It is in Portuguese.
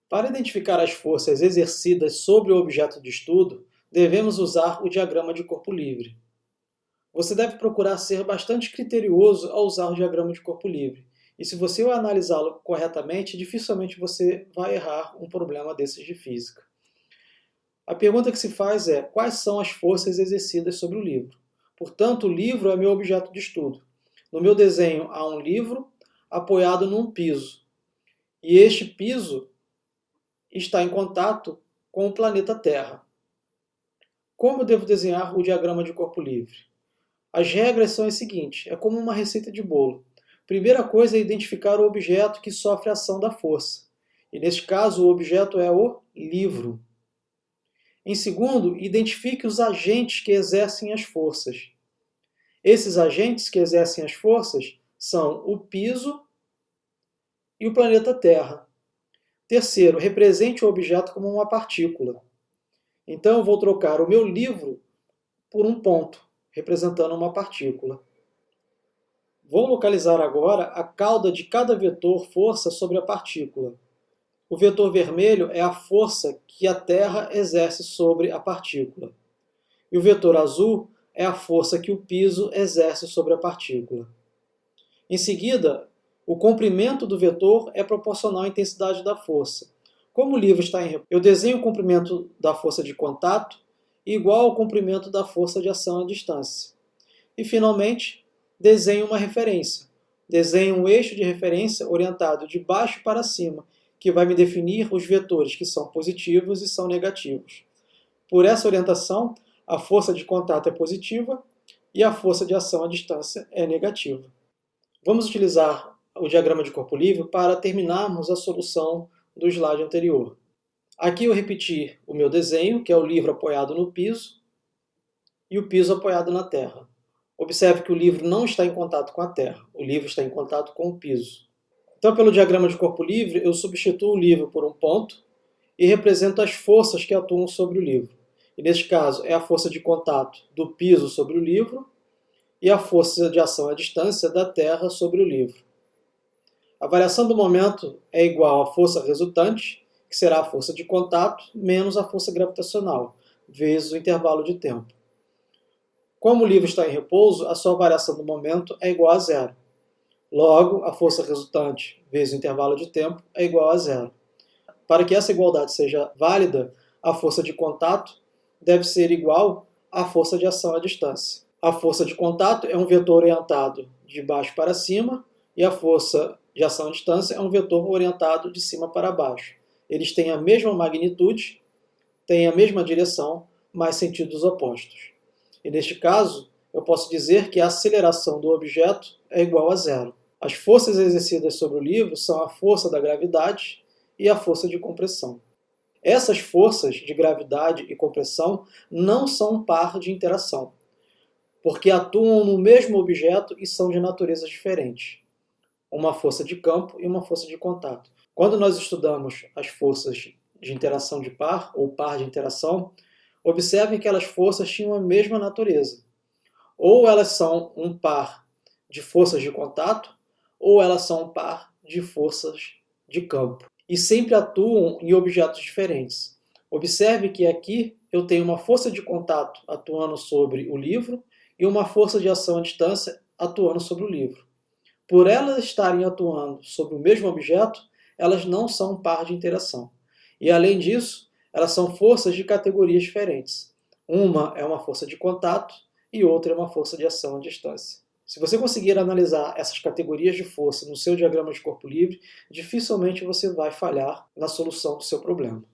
Para identificar as forças exercidas sobre o objeto de estudo, devemos usar o diagrama de corpo livre. Você deve procurar ser bastante criterioso ao usar o diagrama de corpo livre. E se você analisá-lo corretamente, dificilmente você vai errar um problema desses de física. A pergunta que se faz é: quais são as forças exercidas sobre o livro? Portanto, o livro é meu objeto de estudo. No meu desenho há um livro apoiado num piso. E este piso está em contato com o planeta Terra. Como eu devo desenhar o diagrama de corpo livre? As regras são as seguintes: é como uma receita de bolo. Primeira coisa é identificar o objeto que sofre a ação da força. E neste caso, o objeto é o livro. Em segundo, identifique os agentes que exercem as forças. Esses agentes que exercem as forças são o piso e o planeta Terra. Terceiro, represente o objeto como uma partícula. Então, eu vou trocar o meu livro por um ponto, representando uma partícula. Vou localizar agora a cauda de cada vetor força sobre a partícula. O vetor vermelho é a força que a Terra exerce sobre a partícula. E o vetor azul é a força que o piso exerce sobre a partícula. Em seguida, o comprimento do vetor é proporcional à intensidade da força. Como o livro está em repouso, eu desenho o comprimento da força de contato igual ao comprimento da força de ação à distância. E, finalmente, desenho uma referência. Desenho um eixo de referência orientado de baixo para cima, que vai me definir os vetores que são positivos e são negativos. Por essa orientação, a força de contato é positiva e a força de ação à distância é negativa. Vamos utilizar o diagrama de corpo livre para terminarmos a solução do slide anterior. Aqui eu repeti o meu desenho, que é o livro apoiado no piso e o piso apoiado na terra. Observe que o livro não está em contato com a terra, o livro está em contato com o piso. Então, pelo diagrama de corpo livre, eu substituo o livro por um ponto e represento as forças que atuam sobre o livro. E neste caso, é a força de contato do piso sobre o livro e a força de ação à distância da Terra sobre o livro. A variação do momento é igual à força resultante, que será a força de contato, menos a força gravitacional, vezes o intervalo de tempo. Como o livro está em repouso, a sua variação do momento é igual a zero. Logo, a força resultante vezes o intervalo de tempo é igual a zero. Para que essa igualdade seja válida, a força de contato deve ser igual à força de ação à distância. A força de contato é um vetor orientado de baixo para cima e a força de ação à distância é um vetor orientado de cima para baixo. Eles têm a mesma magnitude, têm a mesma direção, mas sentidos opostos. E neste caso, eu posso dizer que a aceleração do objeto é igual a zero. As forças exercidas sobre o livro são a força da gravidade e a força de compressão. Essas forças de gravidade e compressão não são um par de interação, porque atuam no mesmo objeto e são de naturezas diferentes. Uma força de campo e uma força de contato. Quando nós estudamos as forças de interação de par, ou par de interação, observem que aquelas forças tinham a mesma natureza. Ou elas são um par de forças de contato, ou elas são um par de forças de campo. E sempre atuam em objetos diferentes. Observe que aqui eu tenho uma força de contato atuando sobre o livro e uma força de ação à distância atuando sobre o livro. Por elas estarem atuando sobre o mesmo objeto, elas não são um par de interação. E além disso, elas são forças de categorias diferentes. Uma é uma força de contato e outra é uma força de ação à distância. Se você conseguir analisar essas categorias de força no seu diagrama de corpo livre, dificilmente você vai falhar na solução do seu problema.